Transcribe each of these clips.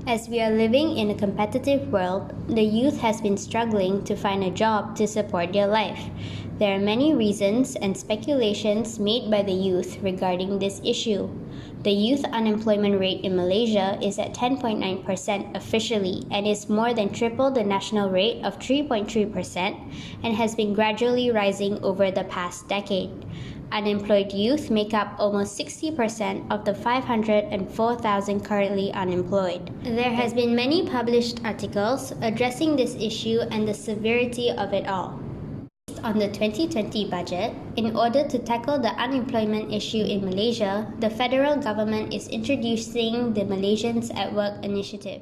As we are living in a competitive world, the youth has been struggling to find a job to support their life. There are many reasons and speculations made by the youth regarding this issue. The youth unemployment rate in Malaysia is at 10.9% officially and is more than triple the national rate of 3.3% and has been gradually rising over the past decade. Unemployed youth make up almost 60% of the 504,000 currently unemployed. There has been many published articles addressing this issue and the severity of it all. Based on the 2020 budget, in order to tackle the unemployment issue in Malaysia, the federal government is introducing the Malaysians at Work initiative.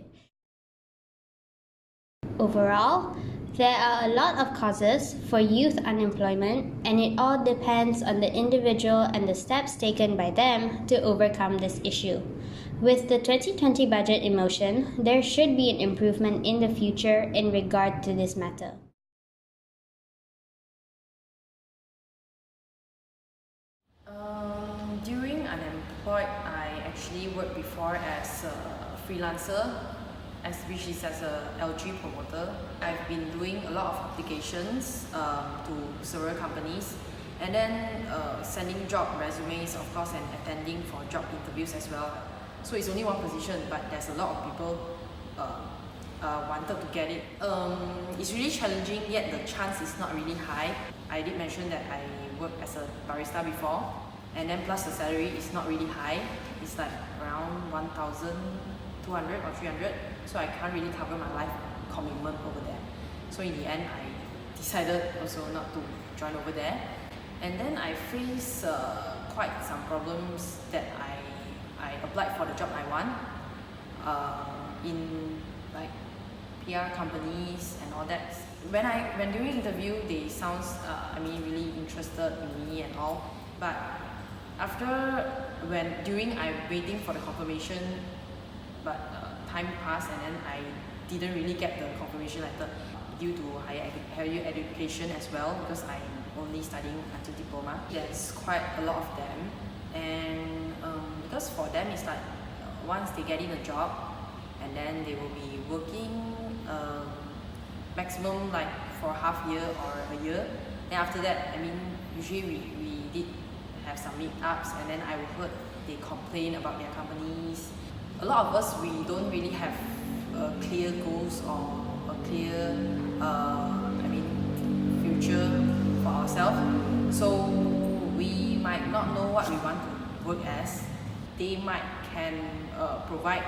Overall, there are a lot of causes for youth unemployment, and it all depends on the individual and the steps taken by them to overcome this issue. With the 2020 budget in motion, there should be an improvement in the future in regard to this matter. During unemployed, I actually worked before as a freelancer, which is as a LG promoter. I've been doing a lot of applications to several companies, and then sending job resumes, of course, and attending for job interviews as well. So it's only one position, but there's a lot of people wanted to get it. It's really challenging, yet the chance is not really high. I did mention that I worked as a barista before, and then plus the salary is not really high. It's like around 1,200 or 300, so I can't really cover my life commitment over there. So in the end, I decided also not to join over there. And then I faced quite some problems that I applied for the job I want in like PR companies and all that. When during interview, they sounds really interested in me and all, but during I waiting for the confirmation, but time passed and then I didn't really get the confirmation letter due to higher education as well, because I'm only studying until diploma. There's quite a lot of them, and because for them it's like once they get in a job and then they will be working maximum like for half year or a year. Then after that, usually we did have some meetups, and then I heard they complain about their companies. A lot of us, we don't really have clear goals or a clear future for ourselves, so we might not know what we want to work as. They can provide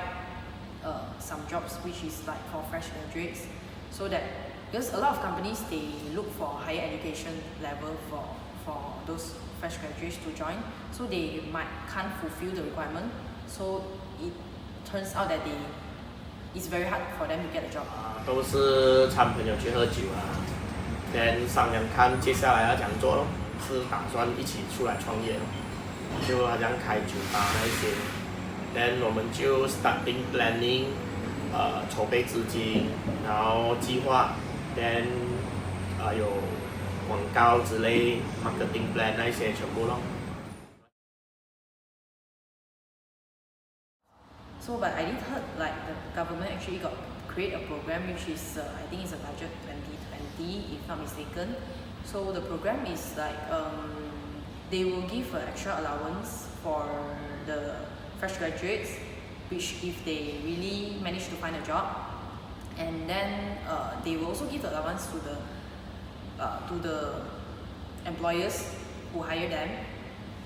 some jobs which is like for fresh graduates, so that because a lot of companies, they look for higher education level for those fresh graduates to join, so they can't fulfill the requirement, so it turns out that it's very hard for them to get a job. 都是参朋友去喝酒then 商量看接下来要怎样做咯，是打算一起出来创业咯，就好像开酒吧那一些，then 我们就 starting planning， 筹备资金，然后计划，then 有广告之类 marketing plan 那一些全部咯。So, but I did heard like the government actually create a program which is I think it's a budget 2020 if not mistaken. So the program is like they will give an extra allowance for the fresh graduates, which if they really manage to find a job, and then they will also give allowance to the employers who hire them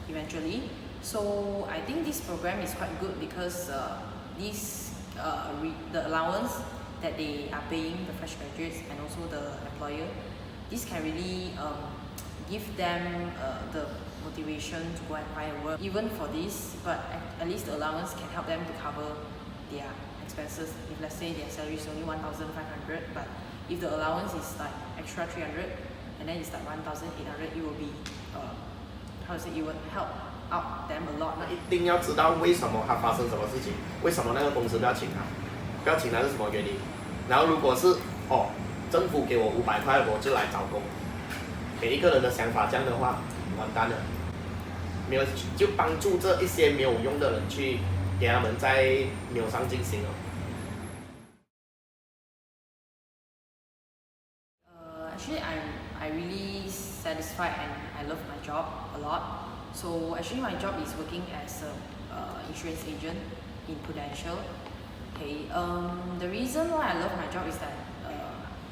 eventually. So I think this program is quite good because the allowance that they are paying the fresh graduates and also the employer, this can really give them the motivation to go and find a work even for this, but at least the allowance can help them to cover their expenses. If let's say their salary is only 1,500, but if the allowance is like extra 300 and then it's like 1,800, it will be it will help out them a lot. 那一定要知道为什么他发生什么事情，为什么那个公司不要请他，不要请他是什么原因。然后如果是政府给我500块，我就来找工。每一个人的想法这样的话，完蛋了。没有就帮助这一些没有用的人去给他们再没有上进心了。satisfied and I love my job a lot. So actually my job is working as a insurance agent in Prudential. Okay, the reason why I love my job is that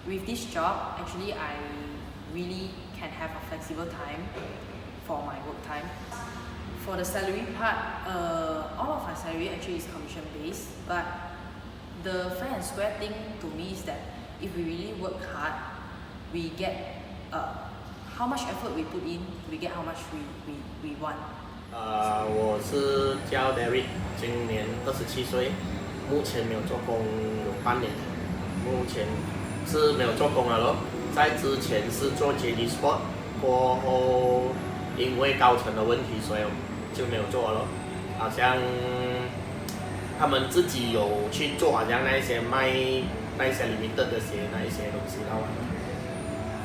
with this job, actually I really can have a flexible time for my work time. For the salary part, all of my salary actually is commission based, but the fair and square thing to me is that if we really work hard, we get how much effort we put in, we get how much we want. 我是叫 Derek， 今年27岁，目前没有做工有半年，目前是没有做工了咯。在之前是做 JD Sport， 过后因为高层的问题，所以就没有做了。好像他们自己有去做，好像那一些卖那一些 limited 的鞋那一些东西到，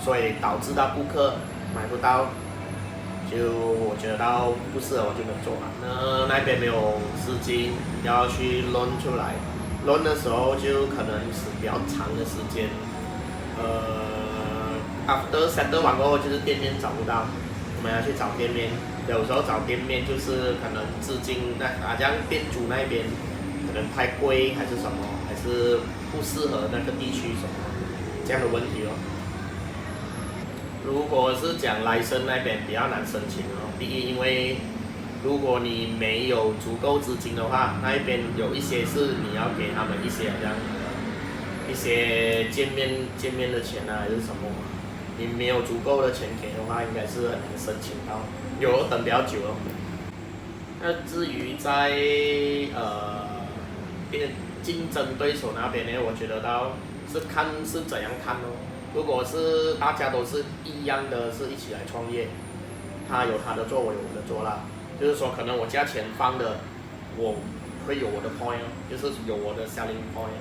所以导致到顾客买不到。就我觉得到不适合我就没有做了。那边没有资金要去 loan 出来 ，loan 的时候就可能是比较长的时间。after settle 完过后就是店面找不到，我们要去找店面。有时候找店面就是可能资金好像店主那边可能太贵还是什么，还是不适合那个地区什么这样的问题哦。如果是讲license那边比较难申请哦，第一，因为如果你没有足够资金的话，那一边有一些是你要给他们一些好像一些见面的钱啊，还是什么，你没有足够的钱给的话，应该是很难申请到，有等比较久哦。那至于在竞争对手那边呢，我觉得到是看是怎样看哦。如果是大家都是一样的，是一起来创业，他有他的做，我有我的做啦。就是说，可能我价钱放的，我会有我的 point， 就是有我的 selling point。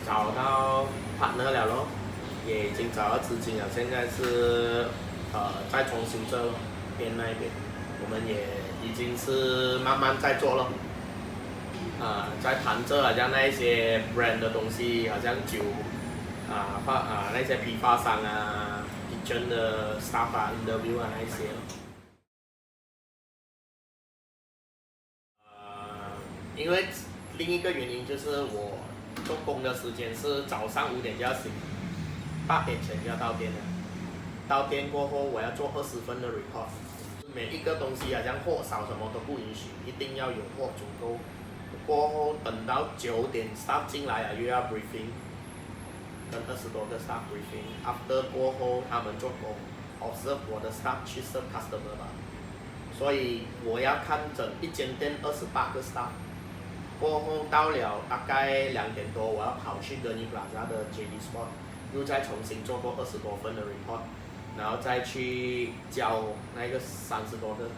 找到 partner 了咯，也已经找到资金了，现在是在装修这边那边，我们也已经是慢慢在做了。在谈着好像那一些 brand 的东西，好像酒。那些批发商啊 ，kitchen 的 staff 啊 ，interview 啊那一些。因为另一个原因就是我做工的时间是早上5点就要醒，8点前就要到店了。到店过后，我要做20分的 report， 每一个东西好像货少什么都不允许，一定要有货足够。过后等到9点 staff 进来了，又要 briefing。跟20多个 staff briefing，after 过后他们做工 ，observe 我的 staff 去 serve customer 吧。所以我要看整一间店28个 staff， 过后到了大概2点多，我要跑去Gurney Plaza 的 JD Sport， 又再重新做过20多份的 report， 然后再去教那个30多个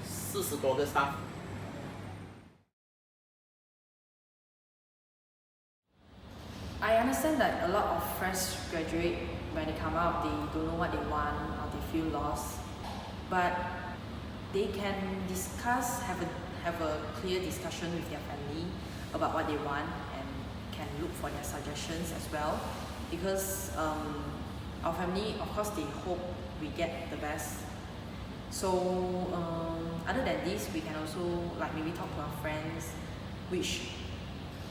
40多个 staff。I understand that a lot of fresh graduate, when they come out, they don't know what they want or they feel lost. But they can discuss, have a clear discussion with their family about what they want and can look for their suggestions as well. Because our family, of course, they hope we get the best. So other than this, we can also like maybe talk to our friends, which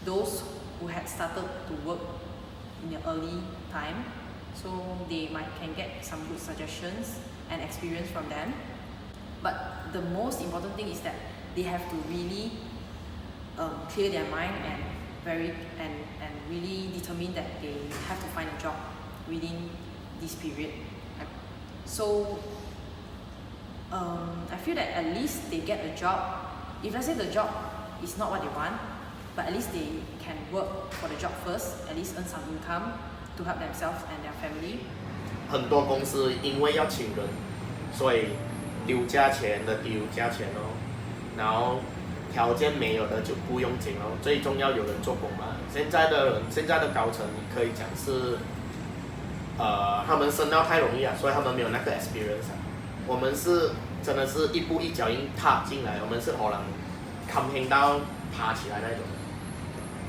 those who had started to work in the early time, so they can get some good suggestions and experience from them. But the most important thing is that they have to really clear their mind and really determine that they have to find a job within this period. So I feel that at least they get a job. If let's say the job is not what they want, but at least they can work for the job first, at least earn some income to help themselves and their family. 很多公司因为要请人，所以丢价钱的丢价钱哦，然后条件没有的就不用紧哦，最重要有人做工嘛。现在的高层可以讲是，他们升到太容易了，所以他们没有那个 experience 啊。我们是真的是一步一脚印踏进来，我们是可能看拼到爬起来那种。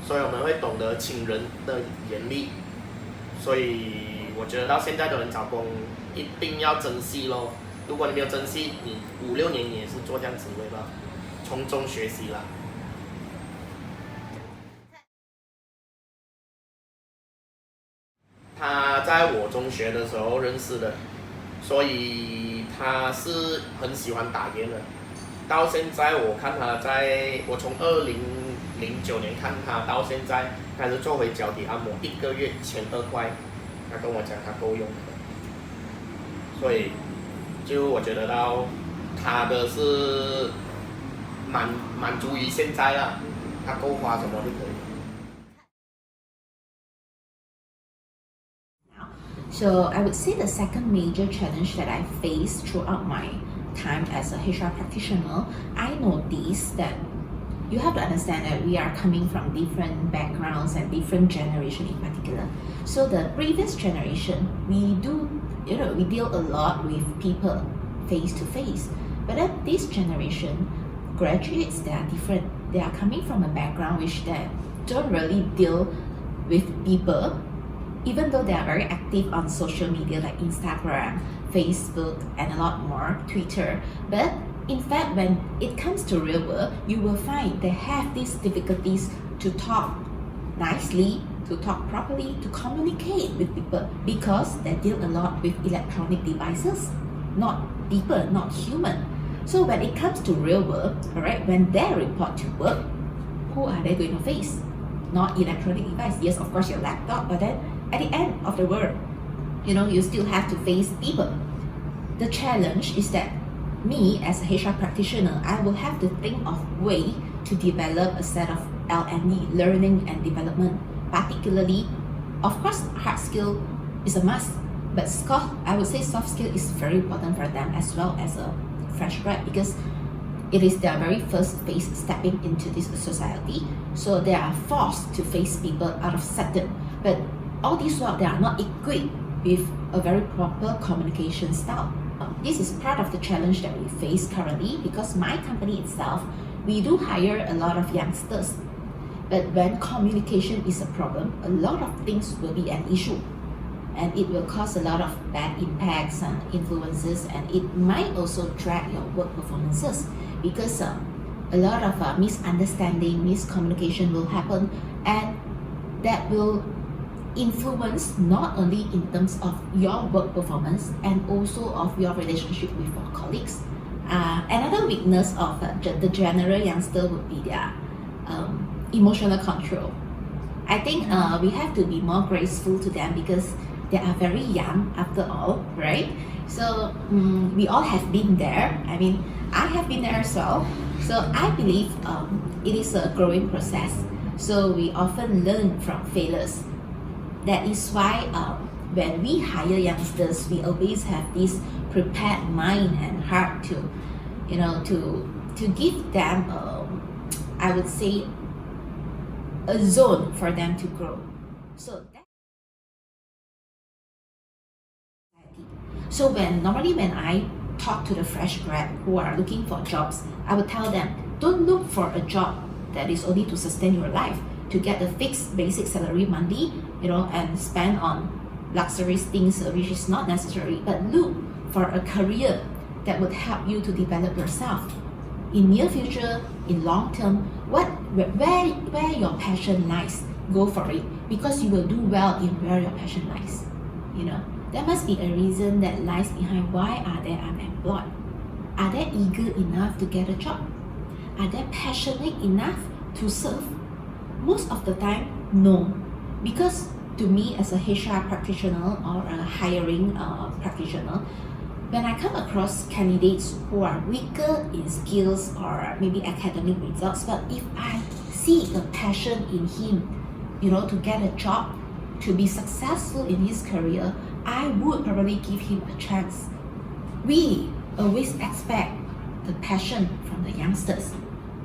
所以我们会懂得请人的严厉，所以我觉得到现在的人找工一定要珍惜咯。如果你没有珍惜，你5、6年你也是做这样职位吧，从中学习啦。他在我中学的时候认识的，所以他是很喜欢打game的。到现在我看他我从2009年看他到现在开始做回脚底按摩，1个月1200块，他跟我讲他够用的，所以就我觉得到他的是满足于现在了，他够花什么就可以。So I would say the second major challenge that I faced throughout my time as a HR practitioner, I noticed that you have to understand that we are coming from different backgrounds and different generation in particular. So the previous generation, we deal a lot with people face to face. But then this generation, graduates, they are different. They are coming from a background which they don't really deal with people, even though they are very active on social media like Instagram, Facebook, and a lot more, Twitter. But in fact, when it comes to real world, you will find they have these difficulties to talk nicely, to talk properly, to communicate with people, because they deal a lot with electronic devices, not people, not human. So when it comes to real world, alright, when they report to work, who are they going to face? Not electronic device. Yes, of course, your laptop, but then at the end of the world, you still have to face people. The challenge is that me as a HR practitioner, I will have to think of way to develop a set of L&D, learning and development. Particularly, of course, hard skill is a must, but I would say soft skill is very important for them as well as a fresh grad, because it is their very first phase stepping into this society. So they are forced to face people out of setting. But all this while, they are not equipped with a very proper communication style. This is part of the challenge that we face currently, because my company itself, we do hire a lot of youngsters. But when communication is a problem, a lot of things will be an issue. And it will cause a lot of bad impacts and influences, and it might also drag your work performances, because a lot of misunderstanding, miscommunication will happen, and that will influence not only in terms of your work performance and also of your relationship with your colleagues. Another weakness of the general youngster would be their emotional control. I think we have to be more graceful to them, because they are very young after all, right? So we all have been there. I mean, I have been there as well. So I believe it is a growing process. So we often learn from failures. That is why when we hire youngsters, we always have this prepared mind and heart to give them, I would say, a zone for them to grow. So normally when I talk to the fresh grad who are looking for jobs, I would tell them, don't look for a job that is only to sustain your life, to get a fixed basic salary monthly, and spend on luxurious things which is not necessary, but look for a career that would help you to develop yourself. In near future, in long term, where your passion lies, go for it, because you will do well in where your passion lies. There must be a reason that lies behind why are they unemployed. Are they eager enough to get a job? Are they passionate enough to serve? Most of the time, no. Because to me as a HR practitioner or a hiring practitioner, when I come across candidates who are weaker in skills or maybe academic results, but if I see a passion in him, to get a job, to be successful in his career, I would probably give him a chance. We always expect the passion from the youngsters.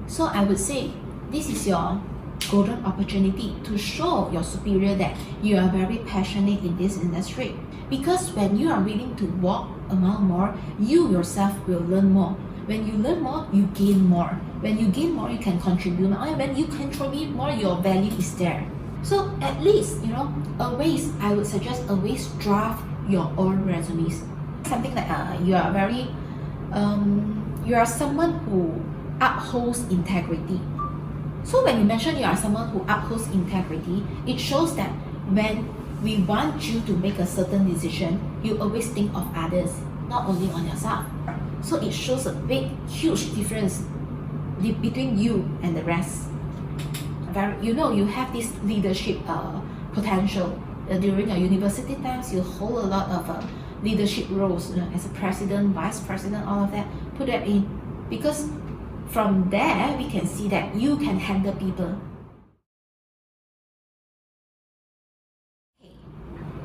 So I would say this is your golden opportunity to show your superior that you are very passionate in this industry. Because when you are willing to walk a mile more, you yourself will learn more. When you learn more, you gain more. When you gain more, you can contribute more. And when you contribute more, your value is there. So at least, always, I would suggest always draft your own resumes. Something like you are very, you are someone who upholds integrity. So when you mention you are someone who upholds integrity, it shows that when we want you to make a certain decision, you always think of others, not only on yourself. So it shows a big, huge difference between you and the rest. You have this leadership potential. During your university times, you hold a lot of leadership roles, as a president, vice president, all of that. Put that in, because from there we can see that you can handle people.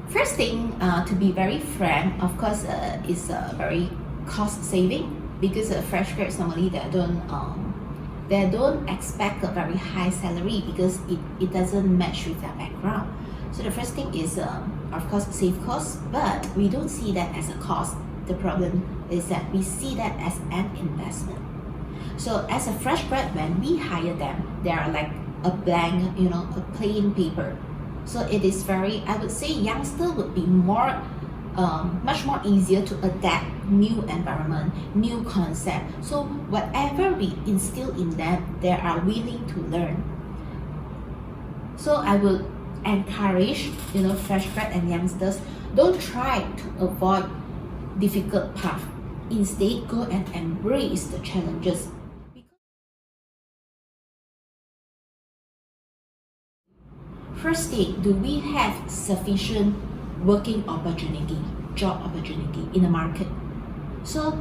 First thing, to be very frank, of course, is very cost saving, because fresh grads normally they don't expect a very high salary because it doesn't match with their background. So the first thing is, of course, save costs, but we don't see that as a cost. The problem is that we see that as an investment. So as a fresh grad, when we hire them, they are like a blank, a plain paper. So it is very, I would say, youngster would be much more easier to adapt new environment, new concept. So whatever we instill in them, they are willing to learn. So I will encourage, fresh grad and youngsters, don't try to avoid difficult path. Instead, go and embrace the challenges. First thing, do we have sufficient working opportunity, job opportunity in the market? So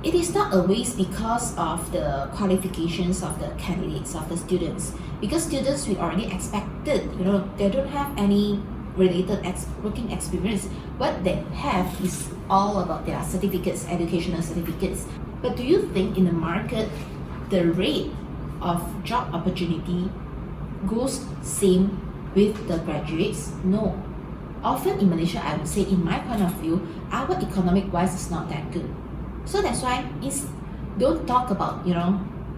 it is not always because of the qualifications of the candidates, of the students. Because students, we already expected, they don't have any related working experience. What they have is all about their certificates, educational certificates. But do you think in the market, the rate of job opportunity goes same with the graduates? No. Often in Malaysia, I would say, in my point of view, our economic wise is not that good. So that's why don't talk about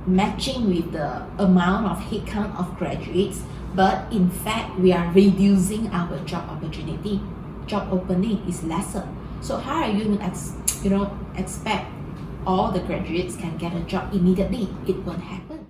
matching with the amount of headcount of graduates, but in fact we are reducing our job opportunity. Job opening is lesser. So how are you expect all the graduates can get a job immediately? It won't happen.